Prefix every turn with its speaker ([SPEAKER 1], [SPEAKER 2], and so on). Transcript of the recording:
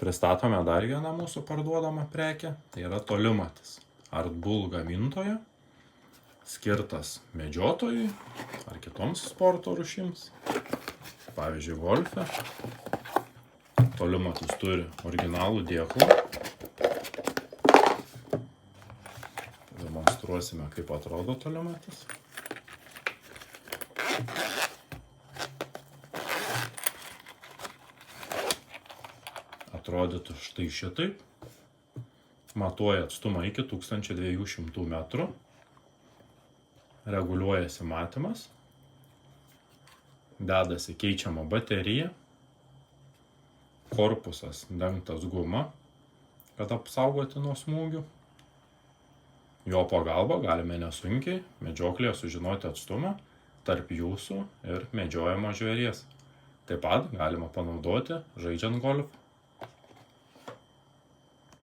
[SPEAKER 1] Pristatome dar vieną mūsų parduodamą prekę, tai yra tolimatis. Artbull gamintojo, skirtas medžiotojui ar kitoms sporto rūšims, pavyzdžiui golfe. Tolimatis turi originalų dėklą. Demonstruosime, kaip atrodo tolimatis. Atrodytų štai šitaip. Matuoja atstumą iki 1200 metrų. Reguliuojasi matymas. Dedasi keičiama baterija. Korpusas dengtas guma, kad apsaugoti nuo smūgių. Jo pagalba galime nesunkiai medžioklėje sužinoti atstumą tarp jūsų ir medžiojamo žvėries. Taip pat galima panaudoti žaidžiant golfą.